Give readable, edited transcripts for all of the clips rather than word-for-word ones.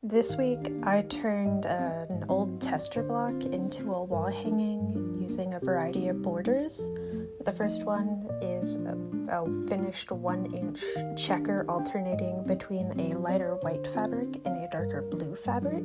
This week I turned an old tester block into a wall hanging using a variety of borders. The first one is a finished 1-inch checker alternating between a lighter white fabric and a darker blue fabric.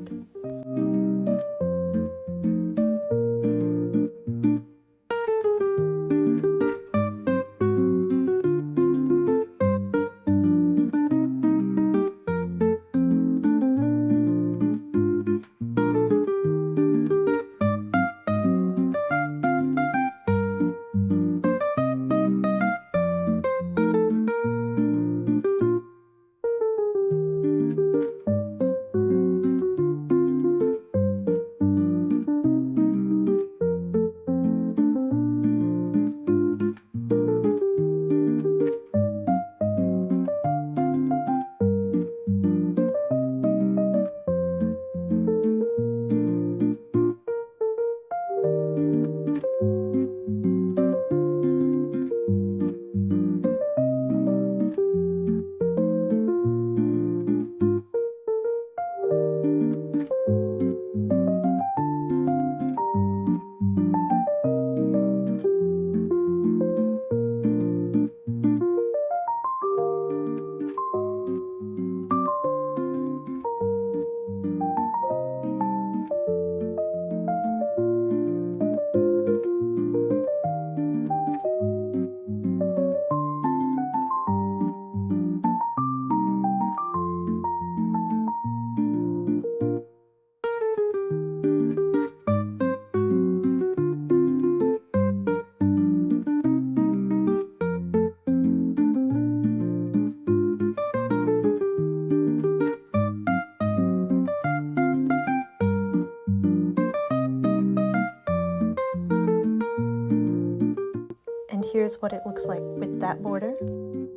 Here's what it looks like with that border.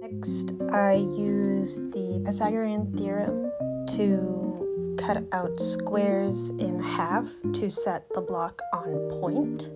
Next, I used the Pythagorean theorem to cut out squares in half to set the block on point.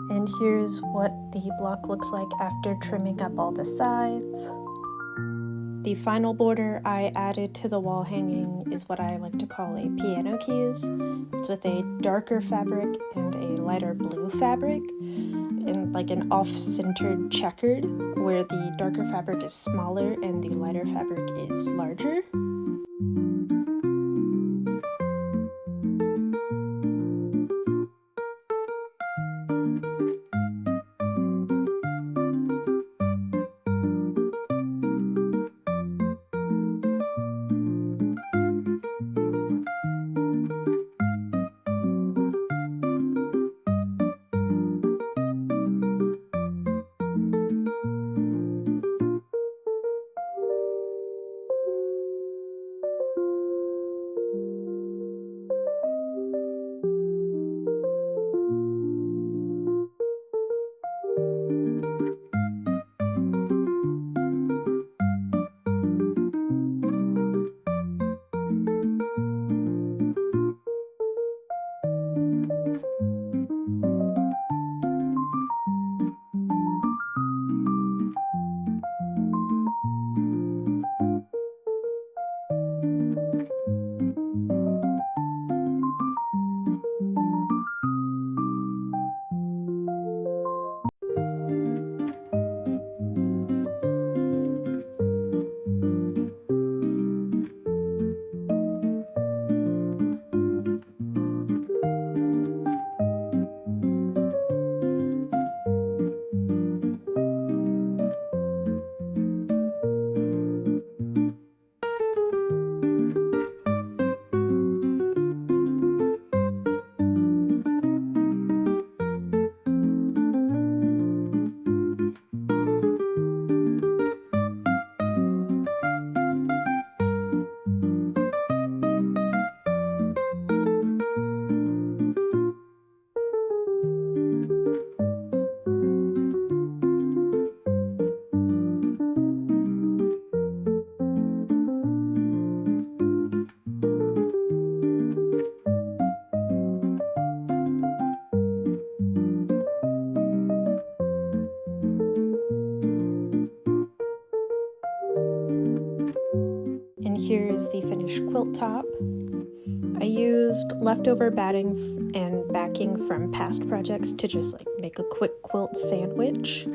And here's what the block looks like after trimming up all the sides. The final border I added to the wall hanging is what I like to call a piano keys. It's with a darker fabric and a lighter blue fabric, and like an off-centered checkered, where the darker fabric is smaller and the lighter fabric is larger. is the finished quilt top. I used leftover batting and backing from past projects to just like make a quick quilt sandwich.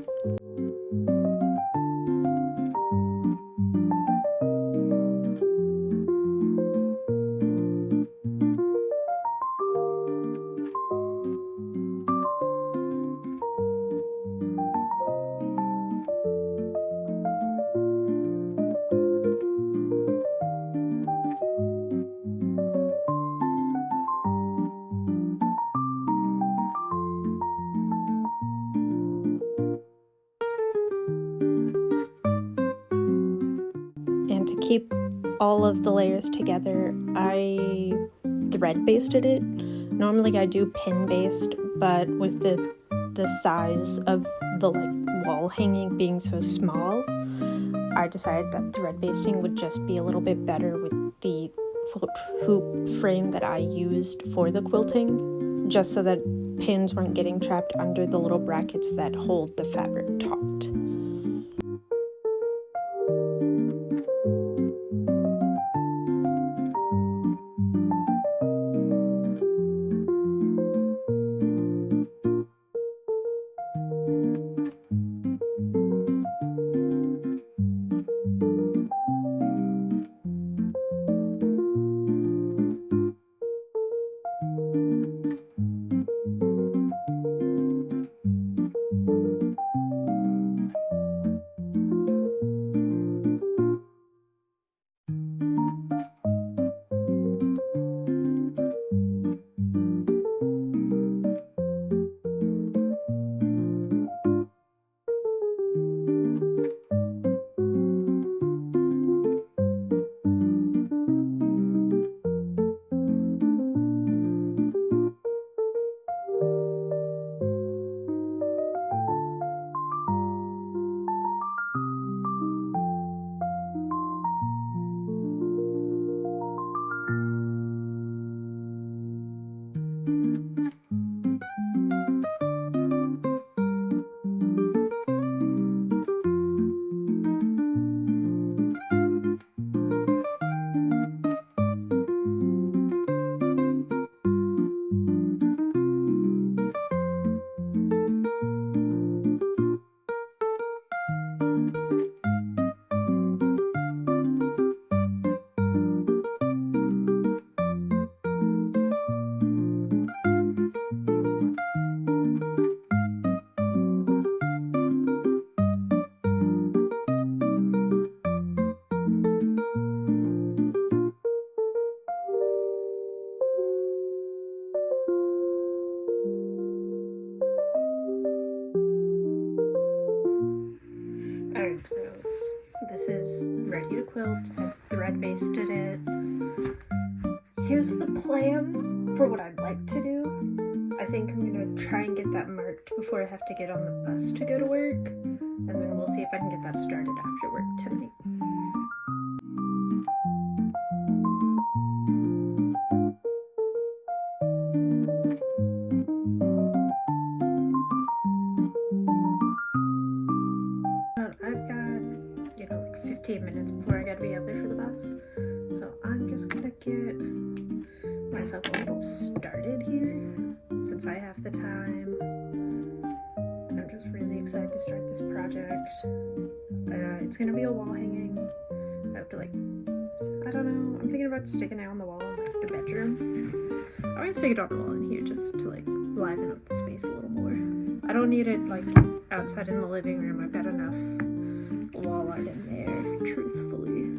And to keep all of the layers together, I thread basted it. Normally I do pin based, but with the size of the wall hanging being so small, I decided that thread basting would just be a little bit better with the quilt hoop frame that I used for the quilting, just so that pins weren't getting trapped under the little brackets that hold the fabric taut. Alright, so this is ready to quilt. I've thread basted it. Here's the plan for what I'd like to do. I think I'm gonna try and get that marked before I have to get on the bus to go to work, and then we'll see if I can get that started after work tonight. I've got, 15 minutes before I gotta be out there for the bus, so I'm just gonna get myself a little started here since I have the time. I'm just really excited to start this project. It's gonna be a wall hanging. I have to I don't know, I'm thinking about sticking it on the wall in the bedroom. I'm gonna stick it on the wall in here just to liven up the space a little more. I don't need it outside in the living room. I've got enough wall art in there, truthfully.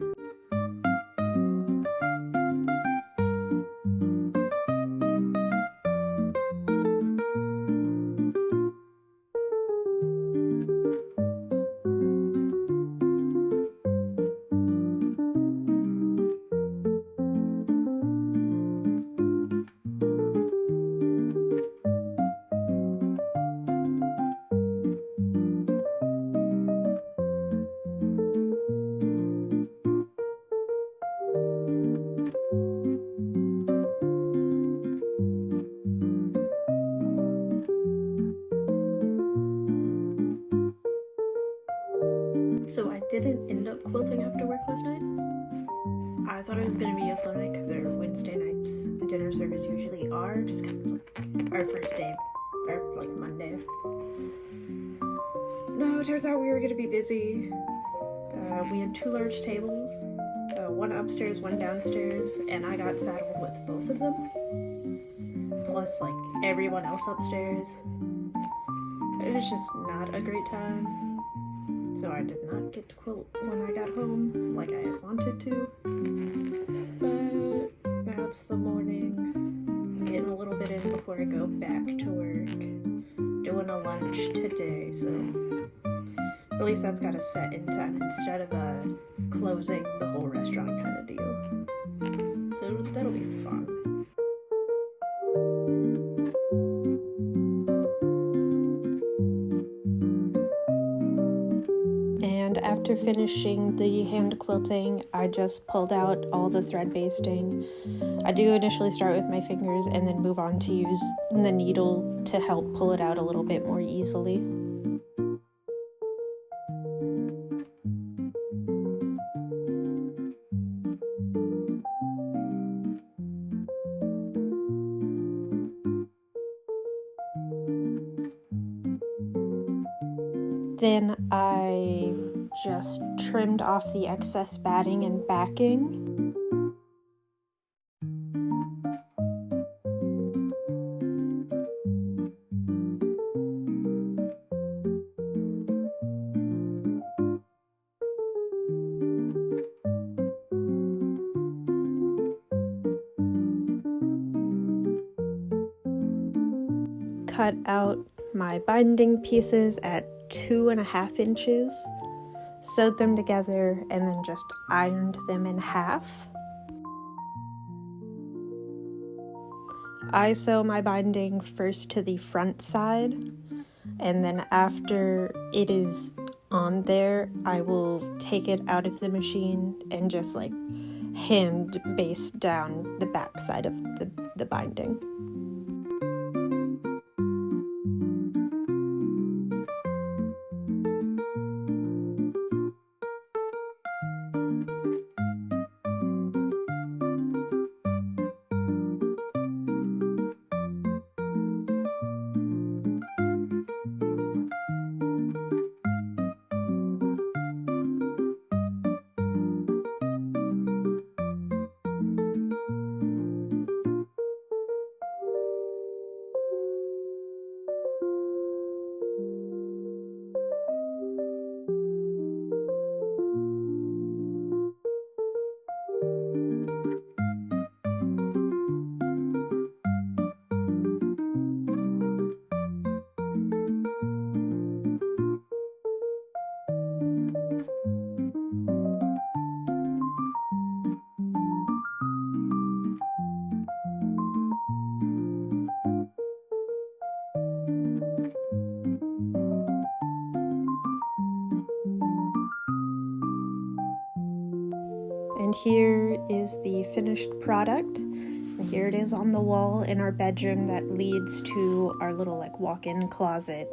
So I didn't end up quilting after work last night. I thought I gonna be a slow night because our Wednesday nights dinner service usually are, just because it's like our first day, or like Monday. No, it turns out we were gonna be busy. We had 2 large tables, one upstairs, one downstairs, and I got saddled with both of them, plus like everyone else upstairs. It was just not a great time, so I did not get to quilt when I got home like I had wanted to. But now it's the morning, I'm getting a little bit in before I go back to work, doing a lunch today, so at least that's got a set in time instead of closing the whole restaurant kind of deal. So that'll be fun. And after finishing the hand quilting, I just pulled out all the thread basting. I do initially start with my fingers and then move on to use the needle to help pull it out a little bit more easily. Then I just trimmed off the excess batting and backing. Cut out my binding pieces at 2.5 inches, sewed them together, and then just ironed them in half. I sew my binding first to the front side, and then after it is on there, I will take it out of the machine and just like hand baste down the back side of the binding. And here is the finished product. And here it is on the wall in our bedroom that leads to our little like walk-in closet